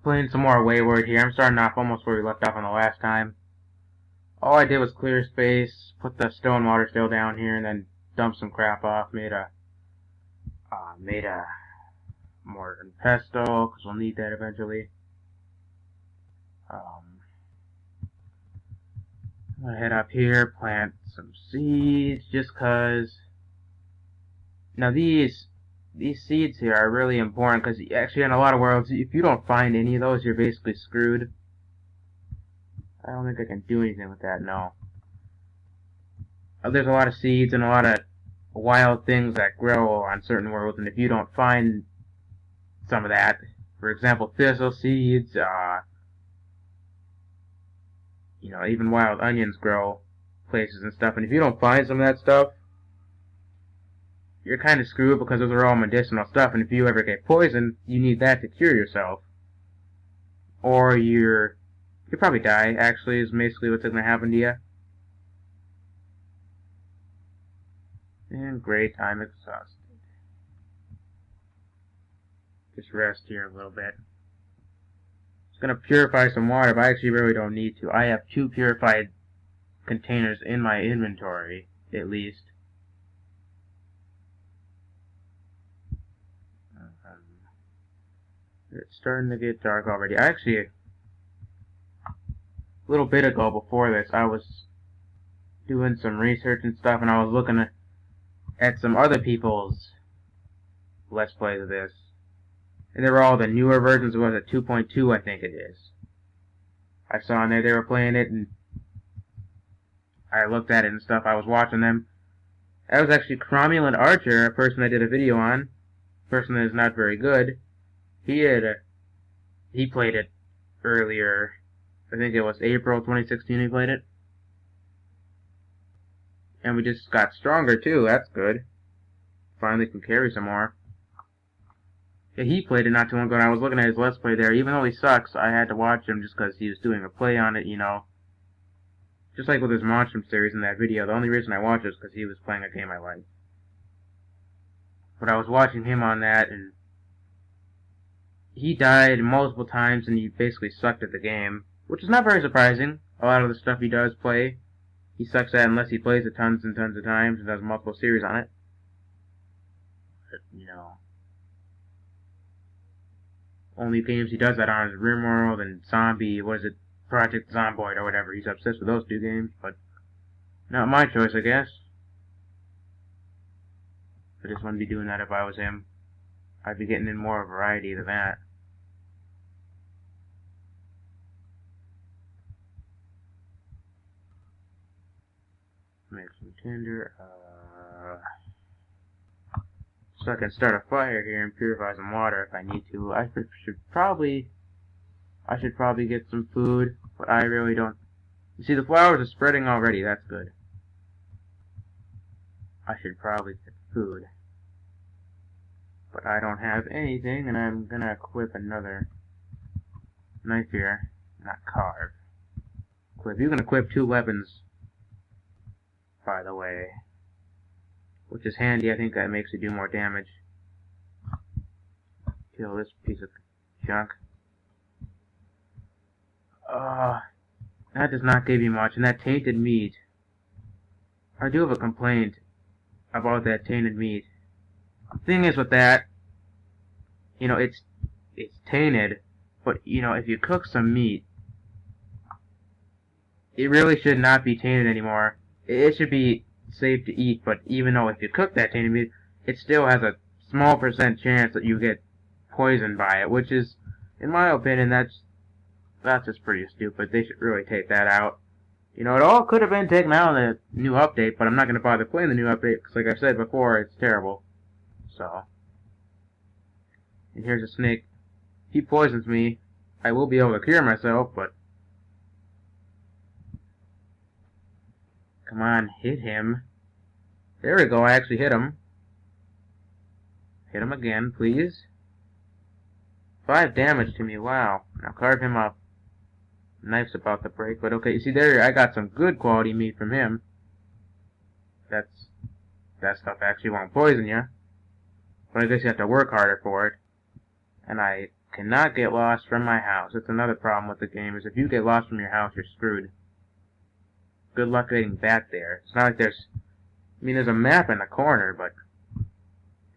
playing some more Wayward here. I'm starting off almost where we left off on the last time. All I did was clear space, put the stone water still down here, and then dump some crap off. Made a mortar and pestle, because we'll need that eventually. I'm gonna head up here, plant some seeds, just cause. Now these seeds here are really important, because actually in a lot of worlds, if you don't find any of those, you're basically screwed. I don't think I can do anything with that, no. There's a lot of seeds and a lot of wild things that grow on certain worlds, and if you don't find some of that, for example, thistle seeds, even wild onions grow places and stuff, and if you don't find some of that stuff, you're kind of screwed, because those are all medicinal stuff, and if you ever get poisoned, you need that to cure yourself. Or you'll probably die, actually, is basically what's going to happen to you. And great, I'm exhausted. Just rest here a little bit. It's going to purify some water, but I actually really don't need to. I have 2 purified containers in my inventory, at least. It's starting to get dark already. Actually, a little bit ago before this, I was doing some research and stuff, and I was looking at some other people's Let's Plays of this. And they were all the newer versions. It was at 2.2, I think it is. I saw in there they were playing it, and I looked at it and stuff. I was watching them. That was actually Cromulent Archer, a person I did a video on. A person that is not very good. He played it earlier. I think it was April 2016 he played it. And we just got stronger too, that's good. Finally can carry some more. Yeah, he played it not too long ago, and I was looking at his Let's Play there. Even though he sucks, I had to watch him just because he was doing a play on it, Just like with his Monstrum series in that video, the only reason I watched it is because he was playing a game I liked. But I was watching him on that, and he died multiple times, and he basically sucked at the game. Which is not very surprising. A lot of the stuff he does play, he sucks at unless he plays it tons and tons of times and does multiple series on it. But, only games he does that on is RimWorld and Project Zomboid or whatever. He's obsessed with those 2 games, but not my choice, I guess. I just wouldn't be doing that if I was him. I'd be getting in more variety than that. Make some tinder, so I can start a fire here and purify some water if I need to. I should probably get some food, but I really don't. You see, the flowers are spreading already, that's good. I should probably get food. But I don't have anything, and I'm gonna equip another knife here. Not carve. Equip. You can equip 2 weapons, by the way. Which is handy. I think that makes it do more damage. Kill this piece of junk. That does not give you much. And that tainted meat. I do have a complaint about that tainted meat. The thing is with that, it's tainted, but, if you cook some meat, it really should not be tainted anymore. It should be safe to eat, but even though if you cook that tainted meat, it still has a small % chance that you get poisoned by it, which is, in my opinion, that's just pretty stupid. They should really take that out. It all could have been taken out in the new update, but I'm not going to bother playing the new update, because like I've said before, it's terrible. So, and here's a snake. If he poisons me, I will be able to cure myself, but come on, hit him. There we go, I actually hit him. Hit him again, please. 5 damage to me, wow. Now carve him up. Knife's about to break, but okay, you see there, I got some good quality meat from him. That stuff actually won't poison you. But I guess you have to work harder for it. And I cannot get lost from my house. That's another problem with the game, is if you get lost from your house, you're screwed. Good luck getting back there. It's not like there's... I mean, there's a map in the corner, but...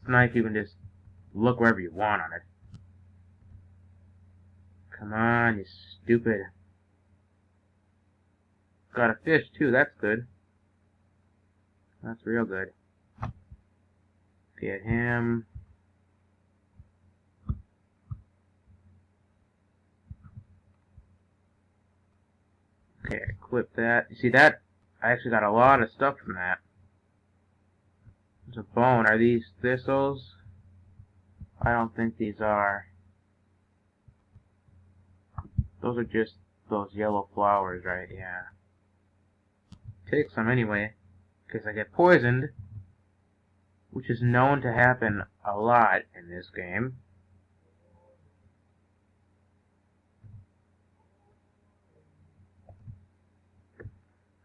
it's not like you can just look wherever you want on it. Come on, you stupid. Got a fish, too. That's good. That's real good. Get him. Okay, equip that. You see that? I actually got a lot of stuff from that. There's a bone. Are these thistles? I don't think these are. Those are just those yellow flowers, right? Yeah. Take some anyway, because I get poisoned, which is known to happen a lot in this game.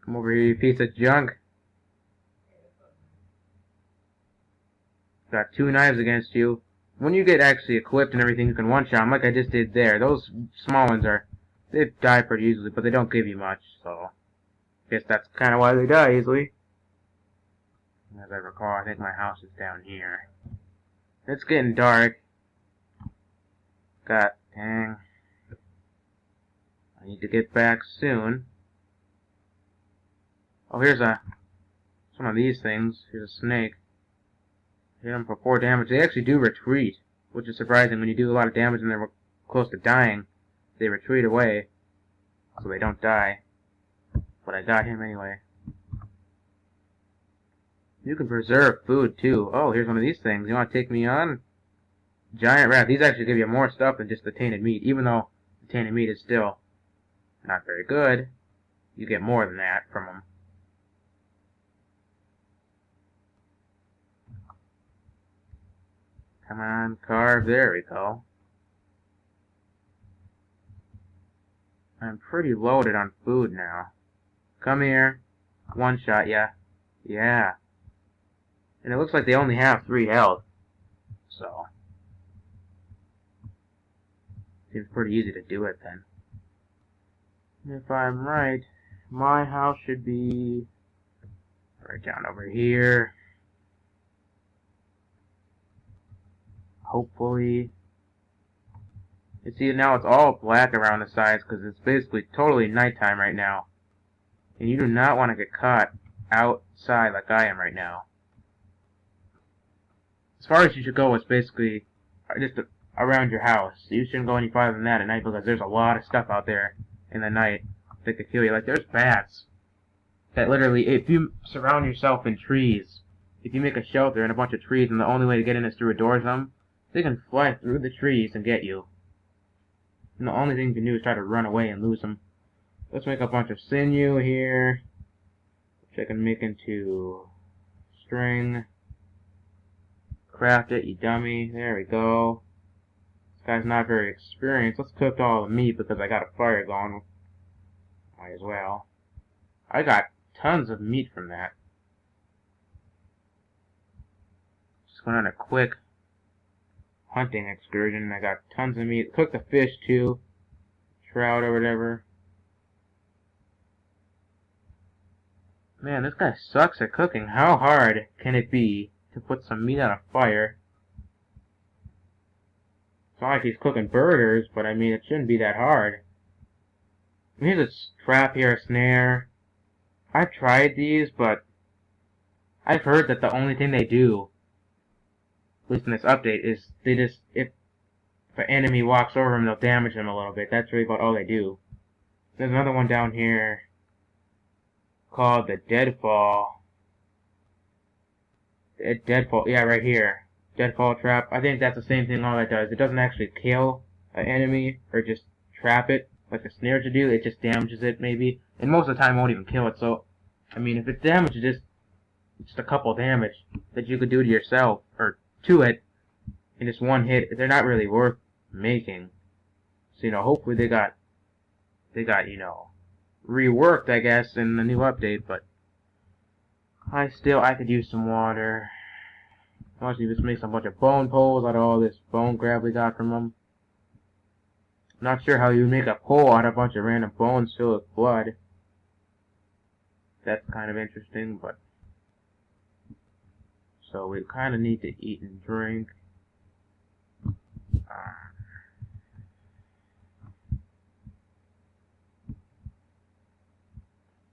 Come over here, you piece of junk. Got 2 knives against you. When you get actually equipped and everything, you can one-shot them like I just did there. Those small ones they die pretty easily, but they don't give you much, so... guess that's kind of why they die easily. As I recall, I think my house is down here. It's getting dark. God dang. I need to get back soon. Oh, here's some of these things. Here's a snake. Hit them for 4 damage. They actually do retreat, which is surprising. When you do a lot of damage and they're close to dying, they retreat away, so they don't die. But I got him anyway. You can preserve food, too. Oh, here's one of these things. You want to take me on? Giant rat. These actually give you more stuff than just the tainted meat. Even though the tainted meat is still not very good, you get more than that from them. Come on, carve. There we go. I'm pretty loaded on food now. Come here. One shot, yeah. Yeah. And it looks like they only have 3 health. So. Seems pretty easy to do it then. If I'm right, my house should be right down over here. Hopefully. You see, now it's all black around the sides because it's basically totally nighttime right now. And you do not want to get caught outside like I am right now. As far as you should go is basically just around your house. You shouldn't go any farther than that at night because there's a lot of stuff out there in the night that could kill you. Like, there's bats that literally, if you surround yourself in trees, if you make a shelter in a bunch of trees and the only way to get in is through a door or something, they can fly through the trees and get you. And the only thing you can do is try to run away and lose them. Let's make a bunch of sinew here, which I can make into string. Craft it, you dummy. There we go. This guy's not very experienced. Let's cook all the meat because I got a fire going. Might as well. I got tons of meat from that. Just went on a quick hunting excursion. I got tons of meat. Cooked the fish too. Trout or whatever. Man, this guy sucks at cooking. How hard can it be to put some meat on a fire? It's not like he's cooking burgers, but I mean, it shouldn't be that hard. Here's a trap here, a snare. I've tried these, but I've heard that the only thing they do, at least in this update, is they just, if an enemy walks over them, they'll damage them a little bit. That's really about all they do. There's another one down here called the Deadfall. Deadfall, yeah, right here. Deadfall trap. I think that's the same thing all that does. It doesn't actually kill an enemy or just trap it like the snare should do. It just damages it, maybe. And most of the time, it won't even kill it. So, I mean, if it damages just a couple damage that you could do to yourself or to it in just one hit, they're not really worth making. So, you know, hopefully they got, you know, reworked, I guess, in the new update, but I could use some water. Honestly, just make some bunch of bone poles out of all this bone grab we got from them. Not sure how you make a pole out of a bunch of random bones filled with blood. That's kind of interesting, but... So we kind of need to eat and drink.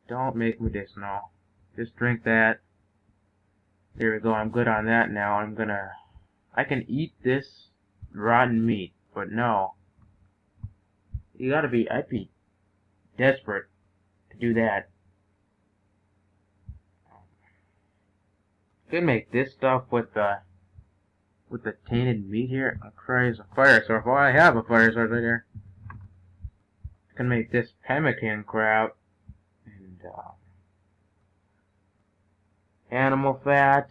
Don't make medicinal. Just drink that. There we go, I'm good on that now. I can eat this rotten meat, but no. I'd be desperate to do that. Could make this stuff with the tainted meat here. Oh, Christ, a fire source. Well, I have a fire source right there. I can make this pemmican crap and animal fat.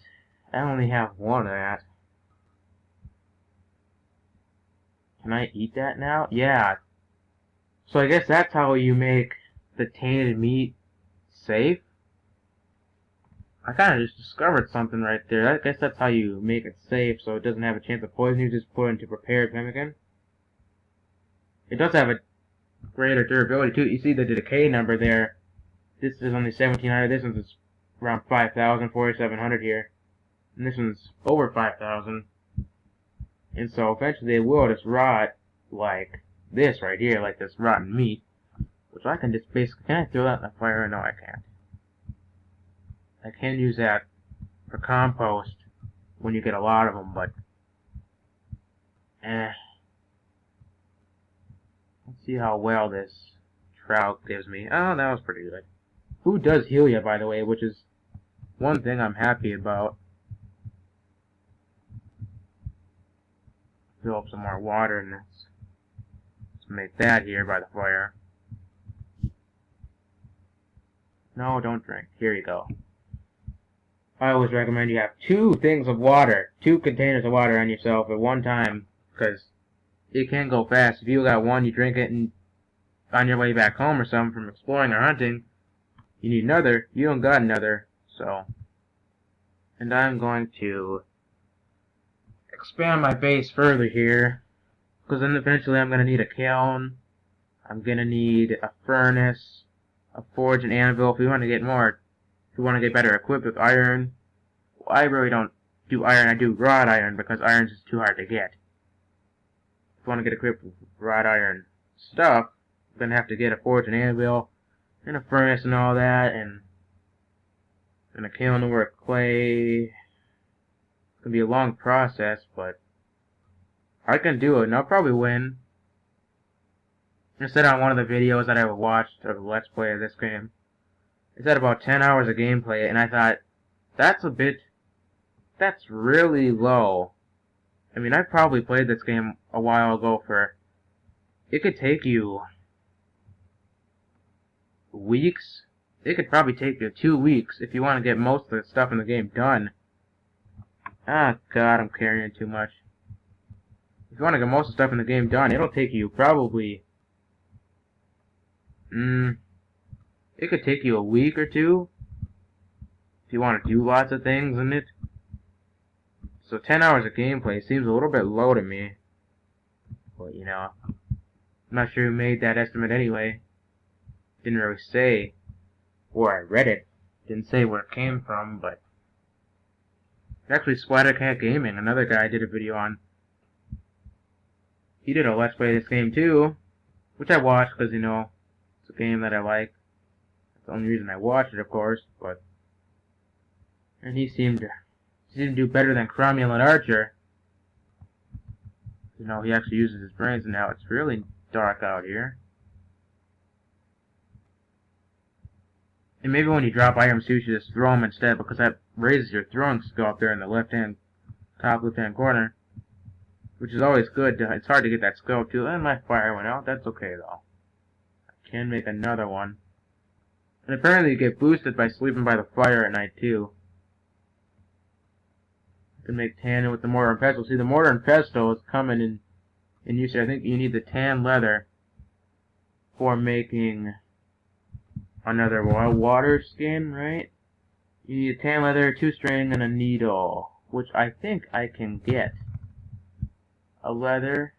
I only have one of that. Can I eat that now? Yeah. So I guess that's how you make the tainted meat safe. I kind of just discovered something right there. I guess that's how you make it safe, so it doesn't have a chance of poison. You just put it into prepared pemmican. It does have a greater durability too. You see the decay number there. This is only 1700. This one's around 5,000, 4,700 here, and this one's over 5,000. And so eventually it will just rot like this right here, like this rotten meat, which I can just basically... Can I throw that in the fire? No, I can't. I can use that for compost when you get a lot of them, but let's see how well this trout gives me. Oh, that was pretty good. Food does heal you, by the way, which is one thing I'm happy about. Fill up some more water in this. Let's make that here by the fire. No, don't drink. Here you go. I always recommend you have 2 things of water, 2 containers of water on yourself at one time, because it can go fast. If you got one, you drink it, and on your way back home or something from exploring or hunting, you need another. You don't got another, so. And I'm going to expand my base further here, because then eventually I'm going to need a kiln. I'm going to need a furnace, a forge, and anvil if we want to get more. If you want to get better equipped with iron. Well, I really don't do iron, I do wrought iron because iron's just too hard to get. If you want to get equipped with wrought iron stuff, you're going to have to get a forge and anvil, and a furnace and all that, and a kiln to work clay. It's going to be a long process, but I can do it, and I'll probably win. I said on one of the videos that I watched of the Let's Play of this game, it said about 10 hours of gameplay, and I thought, that's really low. I mean, I probably played this game a while ago it could take you weeks. It could probably take you 2 weeks if you want to get most of the stuff in the game done. Ah, God, I'm carrying too much. If you want to get most of the stuff in the game done, it'll take you probably... It could take you a week or 2 if you want to do lots of things in it. So 10 hours of gameplay seems a little bit low to me. But, you know, I'm not sure who made that estimate anyway. Didn't really say where I read it. Didn't say where it came from, but... Actually, Splattercat Gaming, another guy I did a video on. He did a Let's Play of this game too, which I watched because, you know, it's a game that I like. That's the only reason I watched it, of course, but... And he seemed to do better than Cromulent Archer. You know, he actually uses his brains, and now it's really dark out here. And maybe when you drop items too, you should just throw them instead, because that raises your throwing skill up there in the top left-hand corner. Which is always good. It's hard to get that skill too. And my fire went out. That's okay though. I can make another one. And apparently you get boosted by sleeping by the fire at night too. I can make tan with the mortar and pestle. See, the mortar and pestle is coming in use here. I think you need the tan leather for making another water skin, right? You need a tan leather, 2 string, and a needle, which I think I can get. A leather,